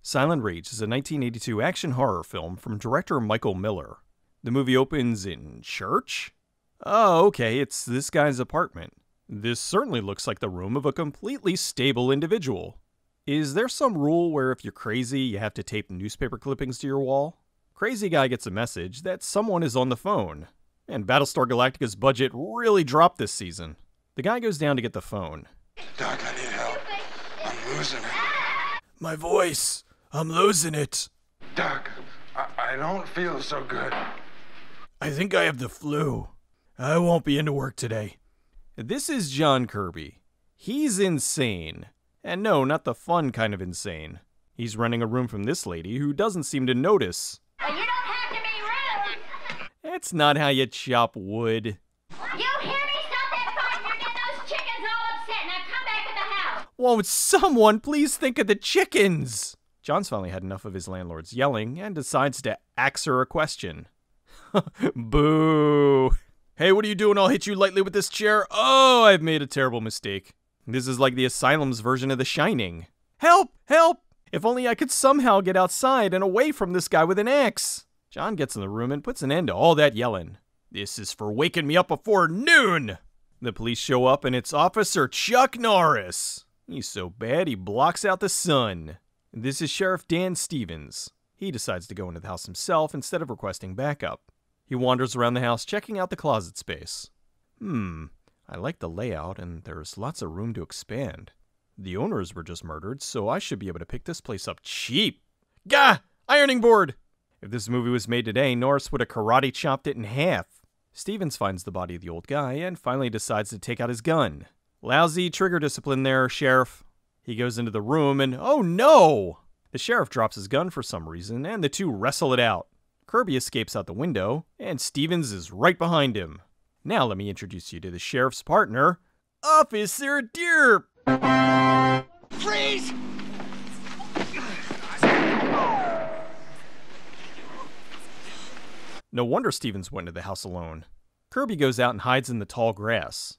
Silent Rage is a 1982 action horror film from director Michael Miller. The movie opens in church? Oh, okay, it's this guy's apartment. This certainly looks like the room of a completely stable individual. Is there some rule where if you're crazy, you have to tape newspaper clippings to your wall? Crazy guy gets a message that someone is on the phone. And Battlestar Galactica's budget really dropped this season. The guy goes down to get the phone. Doc, I need help. I'm losing it. My voice! I'm losing it! Doc, I don't feel so good. I think I have the flu. I won't be into work today. This is John Kirby. He's insane. And no, not the fun kind of insane. He's renting a room from this lady who doesn't seem to notice. You don't have to be rude! That's not how you chop wood. You hear me? Stop that fight! You're getting those chickens all upset! Now come back to the house! Won't someone please think of the chickens? John's finally had enough of his landlord's yelling and decides to ask her a question. Boo! Hey, what are you doing? I'll hit you lightly with this chair. Oh, I've made a terrible mistake. This is like the asylum's version of The Shining. Help! Help! If only I could somehow get outside and away from this guy with an axe. John gets in the room and puts an end to all that yelling. This is for waking me up before noon! The police show up and it's Officer Chuck Norris. He's so bad he blocks out the sun. This is Sheriff Dan Stevens. He decides to go into the house himself instead of requesting backup. He wanders around the house checking out the closet space. I like the layout and there's lots of room to expand. The owners were just murdered, so I should be able to pick this place up cheap. Gah! Ironing board! If this movie was made today, Norris would have karate chopped it in half. Stevens finds the body of the old guy and finally decides to take out his gun. Lousy trigger discipline there, Sheriff. He goes into the room and, oh no! The sheriff drops his gun for some reason and the two wrestle it out. Kirby escapes out the window and Stevens is right behind him. Now let me introduce you to the sheriff's partner, Officer Derp! Freeze! No wonder Stevens went to the house alone. Kirby goes out and hides in the tall grass.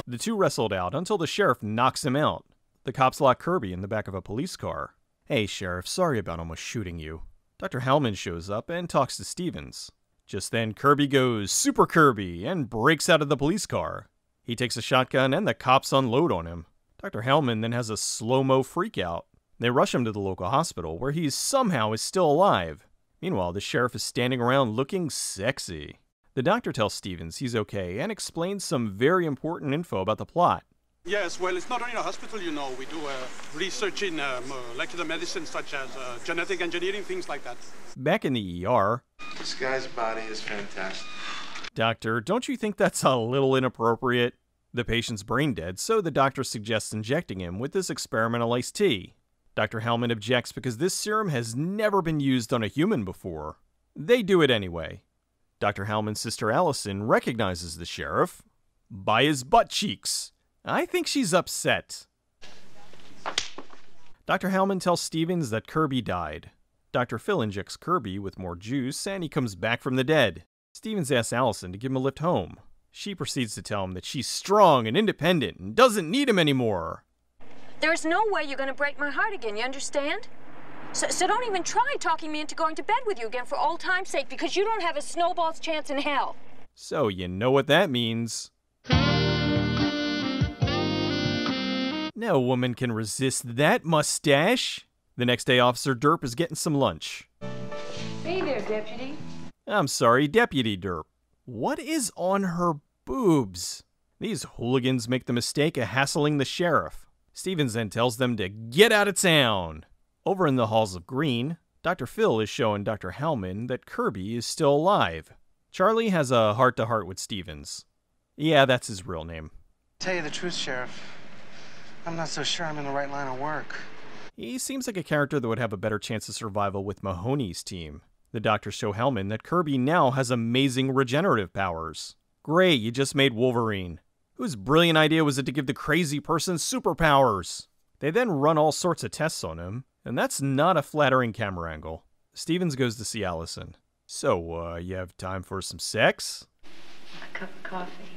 The two wrestled out until the sheriff knocks him out. The cops lock Kirby in the back of a police car. Hey, Sheriff, sorry about almost shooting you. Dr. Hellman shows up and talks to Stevens. Just then, Kirby goes Super Kirby and breaks out of the police car. He takes a shotgun and the cops unload on him. Dr. Hellman then has a slow-mo freakout. They rush him to the local hospital where he somehow is still alive. Meanwhile, the sheriff is standing around looking sexy. The doctor tells Stevens he's okay and explains some very important info about the plot. Yes, well, it's not only a hospital, you know. We do research in molecular medicine, such as genetic engineering, things like that. Back in the ER, This guy's body is fantastic. Doctor, don't you think that's a little inappropriate? The patient's brain dead, so the doctor suggests injecting him with this experimental iced tea. Dr. Hellman objects because this serum has never been used on a human before. They do it anyway. Dr. Hellman's sister Allison recognizes the sheriff by his butt cheeks. I think she's upset. Dr. Hellman tells Stevens that Kirby died. Dr. Phil injects Kirby with more juice and he comes back from the dead. Stevens asks Allison to give him a lift home. She proceeds to tell him that she's strong and independent and doesn't need him anymore. There's no way you're going to break my heart again, you understand? So don't even try talking me into going to bed with you again for old time's sake, because you don't have a snowball's chance in hell. So you know what that means. No woman can resist that mustache. The next day, Officer Derp is getting some lunch. Hey there, Deputy. I'm sorry, Deputy Derp. What is on her boobs? These hooligans make the mistake of hassling the sheriff. Stevens then tells them to get out of town. Over in the halls of Green, Dr. Phil is showing Dr. Hellman that Kirby is still alive. Charlie has a heart-to-heart with Stevens. Yeah, that's his real name. Tell you the truth, Sheriff, I'm not so sure I'm in the right line of work. He seems like a character that would have a better chance of survival with Mahoney's team. The doctors show Hellman that Kirby now has amazing regenerative powers. Great, you just made Wolverine. Whose brilliant idea was it to give the crazy person superpowers? They then run all sorts of tests on him, and that's not a flattering camera angle. Stevens goes to see Allison. So, you have time for some sex? A cup of coffee.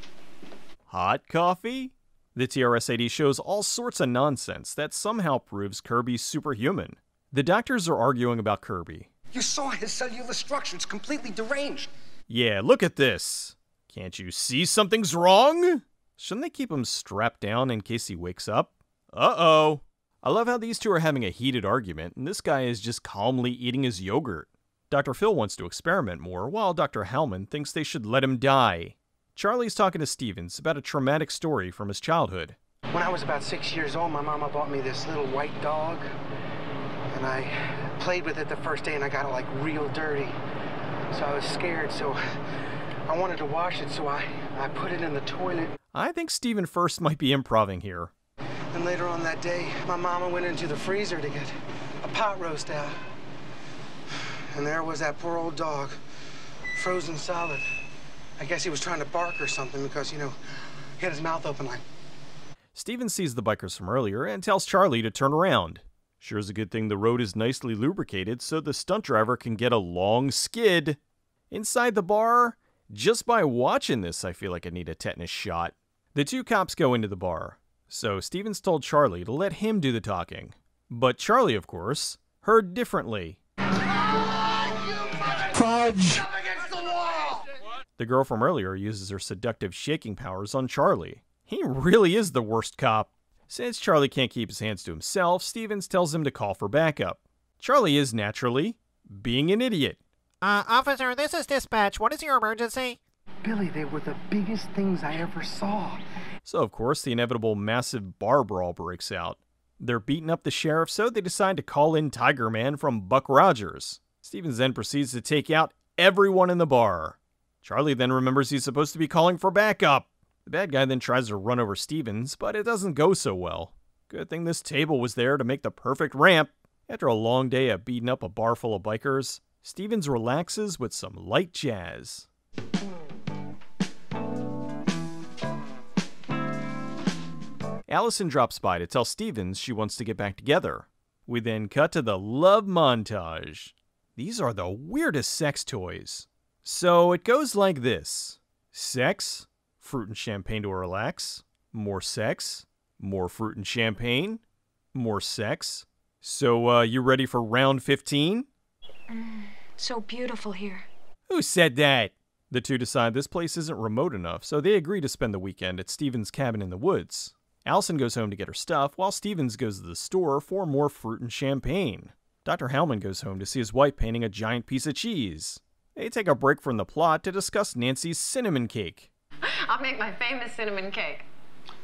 Hot coffee? The TRS-80 shows all sorts of nonsense that somehow proves Kirby's superhuman. The doctors are arguing about Kirby. You saw his cellular structure. It's completely deranged. Yeah, look at this. Can't you see something's wrong? Shouldn't they keep him strapped down in case he wakes up? Uh-oh. I love how these two are having a heated argument, and this guy is just calmly eating his yogurt. Dr. Phil wants to experiment more, while Dr. Hellman thinks they should let him die. Charlie's talking to Stevens about a traumatic story from his childhood. When I was about 6 years old, my mama bought me this little white dog. And I played with it the first day and I got it like real dirty. So I was scared, so I wanted to wash it, so I put it in the toilet. I think Steven First might be improvising here. And later on that day, my mama went into the freezer to get a pot roast out. And there was that poor old dog, frozen solid. I guess he was trying to bark or something because, you know, he had his mouth open like... Steven sees the bikers from earlier and tells Charlie to turn around. Sure is a good thing the road is nicely lubricated so the stunt driver can get a long skid. Inside the bar, just by watching this, I feel like I need a tetanus shot. The two cops go into the bar, so Stevens told Charlie to let him do the talking. But Charlie, of course, heard differently. Fudge! The girl from earlier uses her seductive shaking powers on Charlie. He really is the worst cop. Since Charlie can't keep his hands to himself, Stevens tells him to call for backup. Charlie is naturally being an idiot. Officer, this is dispatch. What is your emergency? Billy, they were the biggest things I ever saw. So, of course, the inevitable massive bar brawl breaks out. They're beating up the sheriff, so they decide to call in Tiger Man from Buck Rogers. Stevens then proceeds to take out everyone in the bar. Charlie then remembers he's supposed to be calling for backup. The bad guy then tries to run over Stevens, but it doesn't go so well. Good thing this table was there to make the perfect ramp. After a long day of beating up a bar full of bikers, Stevens relaxes with some light jazz. Allison drops by to tell Stevens she wants to get back together. We then cut to the love montage. These are the weirdest sex toys. So it goes like this. Sex, fruit and champagne to relax, more sex, more fruit and champagne, more sex. So, you ready for round 15? So beautiful here. Who said that? The two decide this place isn't remote enough, so they agree to spend the weekend at Stevens' cabin in the woods. Allison goes home to get her stuff, while Stevens goes to the store for more fruit and champagne. Dr. Hellman goes home to see his wife painting a giant piece of cheese. They take a break from the plot to discuss Nancy's cinnamon cake. I'll make my famous cinnamon cake.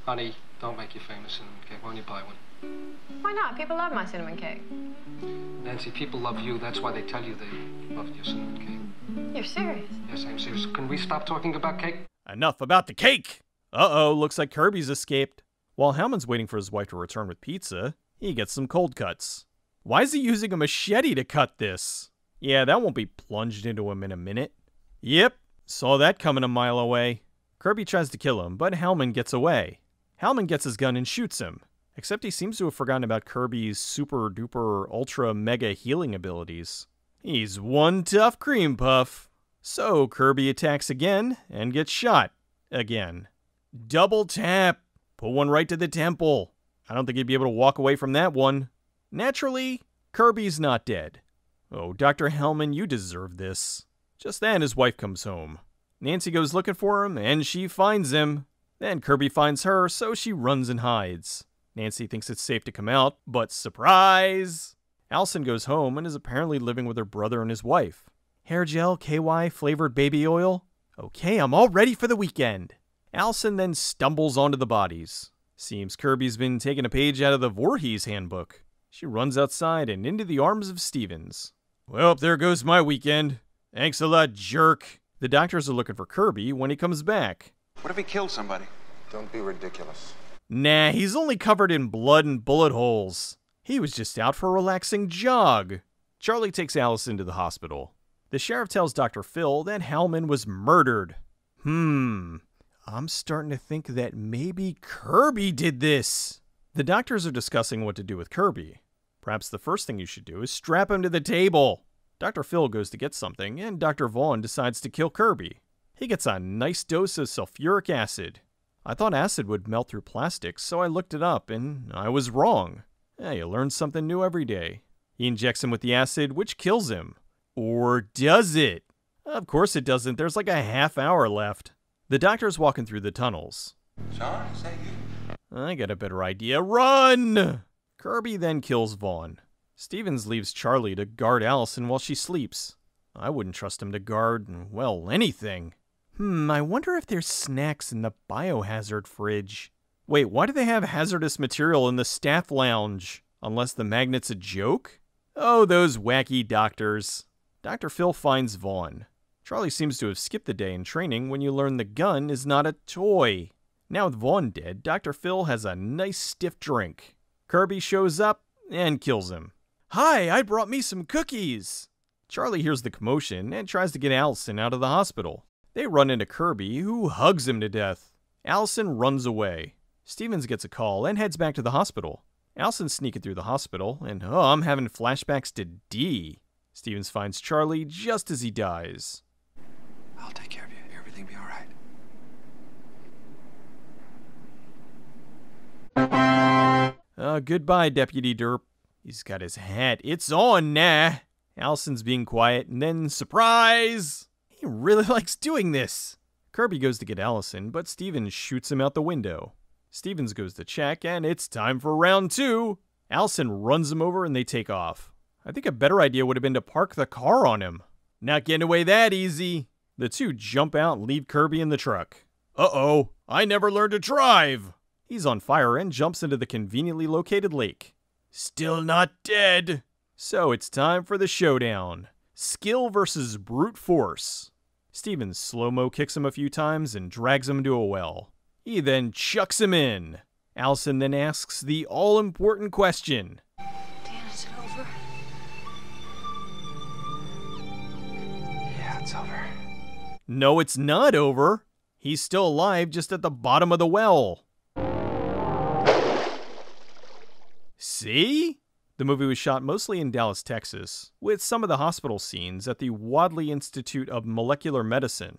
Honey, don't make your famous cinnamon cake. Why don't you buy one? Why not? People love my cinnamon cake. Nancy, people love you. That's why they tell you they love your cinnamon cake. You're serious? Yes, I'm serious. Can we stop talking about cake? Enough about the cake! Uh-oh, looks like Kirby's escaped. While Hellman's waiting for his wife to return with pizza, he gets some cold cuts. Why is he using a machete to cut this? Yeah, that won't be plunged into him in a minute. Yep, saw that coming a mile away. Kirby tries to kill him, but Hellman gets away. Hellman gets his gun and shoots him, except he seems to have forgotten about Kirby's super duper ultra mega healing abilities. He's one tough cream puff. So Kirby attacks again and gets shot again. Double tap. Put one right to the temple. I don't think he'd be able to walk away from that one. Naturally, Kirby's not dead. Oh, Dr. Hellman, you deserve this. Just then, his wife comes home. Nancy goes looking for him, and she finds him. Then Kirby finds her, so she runs and hides. Nancy thinks it's safe to come out, but surprise! Allison goes home and is apparently living with her brother and his wife. Hair gel, KY, flavored baby oil. Okay, I'm all ready for the weekend. Allison then stumbles onto the bodies. Seems Kirby's been taking a page out of the Voorhees handbook. She runs outside and into the arms of Stevens. Well, there goes my weekend. Thanks a lot, jerk. The doctors are looking for Kirby when he comes back. What if he killed somebody? Don't be ridiculous. Nah, he's only covered in blood and bullet holes. He was just out for a relaxing jog. Charlie takes Allison to the hospital. The sheriff tells Dr. Phil that Hellman was murdered. I'm starting to think that maybe Kirby did this. The doctors are discussing what to do with Kirby. Perhaps the first thing you should do is strap him to the table. Dr. Phil goes to get something, and Dr. Vaughn decides to kill Kirby. He gets a nice dose of sulfuric acid. I thought acid would melt through plastic, so I looked it up, and I was wrong. You learn something new every day. He injects him with the acid, which kills him. Or does it? Of course it doesn't. There's like a half hour left. The doctor's walking through the tunnels. Sean, is that you? I got a better idea. Run! Kirby then kills Vaughn. Stevens leaves Charlie to guard Allison while she sleeps. I wouldn't trust him to guard, well, anything. I wonder if there's snacks in the biohazard fridge. Wait, why do they have hazardous material in the staff lounge? Unless the magnet's a joke? Oh, those wacky doctors. Dr. Phil finds Vaughn. Charlie seems to have skipped the day in training when you learn the gun is not a toy. Now with Vaughn dead, Dr. Phil has a nice stiff drink. Kirby shows up and kills him. Hi, I brought me some cookies. Charlie hears the commotion and tries to get Allison out of the hospital. They run into Kirby, who hugs him to death. Allison runs away. Stevens gets a call and heads back to the hospital. Allison's sneaking through the hospital, and I'm having flashbacks to D. Stevens finds Charlie just as he dies. I'll take care of you. Everything be all right. Goodbye, Deputy Derp. He's got his hat. It's on now. Allison's being quiet, and then, surprise! He really likes doing this. Kirby goes to get Allison, but Stevens shoots him out the window. Stevens goes to check, and it's time for round 2. Allison runs him over, and they take off. I think a better idea would have been to park the car on him. Not getting away that easy. The two jump out and leave Kirby in the truck. Uh-oh, I never learned to drive. He's on fire and jumps into the conveniently located lake. Still not dead. So it's time for the showdown. Skill versus brute force. Stevens slow-mo kicks him a few times and drags him into a well. He then chucks him in. Allison then asks the all-important question. Dan, is it over? Yeah, it's over. No, it's not over. He's still alive just at the bottom of the well. See? The movie was shot mostly in Dallas, Texas, with some of the hospital scenes at the Wadley Institute of Molecular Medicine.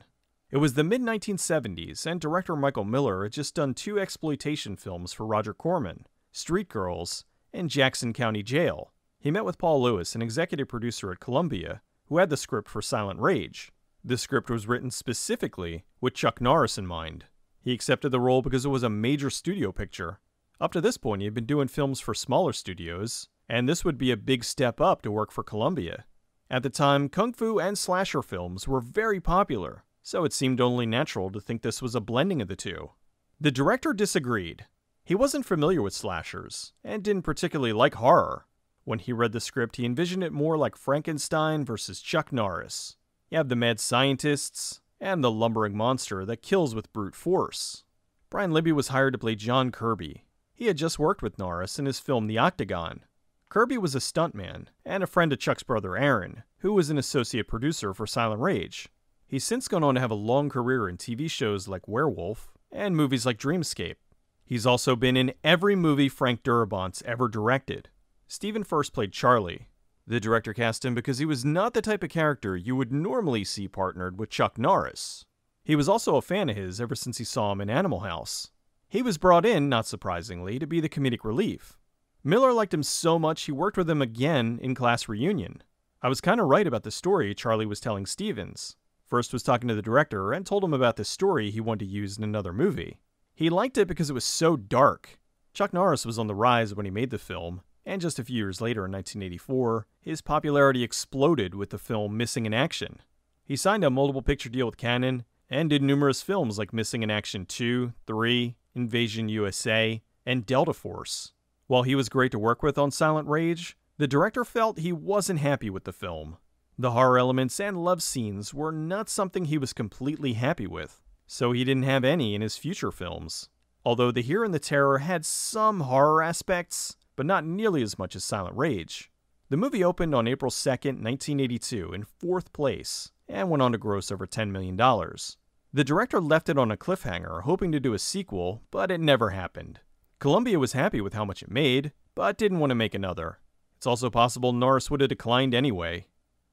It was the mid-1970s, and director Michael Miller had just done 2 exploitation films for Roger Corman, Street Girls, and Jackson County Jail. He met with Paul Lewis, an executive producer at Columbia, who had the script for Silent Rage. This script was written specifically with Chuck Norris in mind. He accepted the role because it was a major studio picture. Up to this point, he had been doing films for smaller studios, and this would be a big step up to work for Columbia. At the time, kung fu and slasher films were very popular, so it seemed only natural to think this was a blending of the two. The director disagreed. He wasn't familiar with slashers, and didn't particularly like horror. When he read the script, he envisioned it more like Frankenstein versus Chuck Norris. You have the mad scientists, and the lumbering monster that kills with brute force. Brian Libby was hired to play John Kirby. He had just worked with Norris in his film The Octagon. Kirby was a stuntman, and a friend of Chuck's brother Aaron, who was an associate producer for Silent Rage. He's since gone on to have a long career in TV shows like Werewolf, and movies like Dreamscape. He's also been in every movie Frank Durabont's ever directed. Stephen first played Charlie. The director cast him because he was not the type of character you would normally see partnered with Chuck Norris. He was also a fan of his ever since he saw him in Animal House. He was brought in, not surprisingly, to be the comedic relief. Miller liked him so much he worked with him again in Class Reunion. I was kind of right about the story Charlie was telling Stevens. First was talking to the director and told him about the story he wanted to use in another movie. He liked it because it was so dark. Chuck Norris was on the rise when he made the film, and just a few years later in 1984, his popularity exploded with the film Missing in Action. He signed a multiple picture deal with Cannon, and did numerous films like Missing in Action 2, 3, Invasion USA, and Delta Force. While he was great to work with on Silent Rage, the director felt he wasn't happy with the film. The horror elements and love scenes were not something he was completely happy with, so he didn't have any in his future films. Although The Hear and the Terror had some horror aspects, but not nearly as much as Silent Rage. The movie opened on April 2nd, 1982 in 4th place, and went on to gross over $10 million. The director left it on a cliffhanger, hoping to do a sequel, but it never happened. Columbia was happy with how much it made, but didn't want to make another. It's also possible Norris would have declined anyway.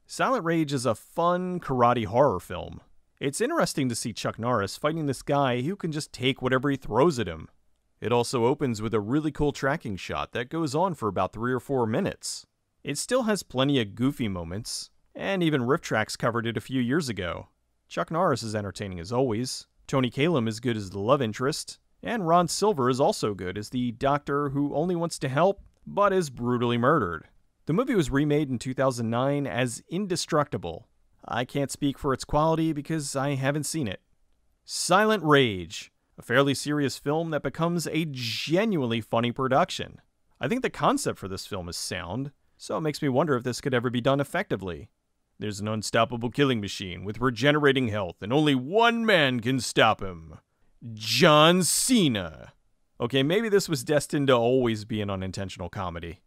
Silent Rage is a fun karate horror film. It's interesting to see Chuck Norris fighting this guy who can just take whatever he throws at him. It also opens with a really cool tracking shot that goes on for about 3 or 4 minutes. It still has plenty of goofy moments, and even Riff Tracks covered it a few years ago. Chuck Norris is entertaining as always, Tony Kalem is good as the love interest, and Ron Silver is also good as the doctor who only wants to help, but is brutally murdered. The movie was remade in 2009 as Indestructible. I can't speak for its quality because I haven't seen it. Silent Rage, a fairly serious film that becomes a genuinely funny production. I think the concept for this film is sound, so it makes me wonder if this could ever be done effectively. There's an unstoppable killing machine with regenerating health, and only one man can stop him. John Cena. Okay, maybe this was destined to always be an unintentional comedy.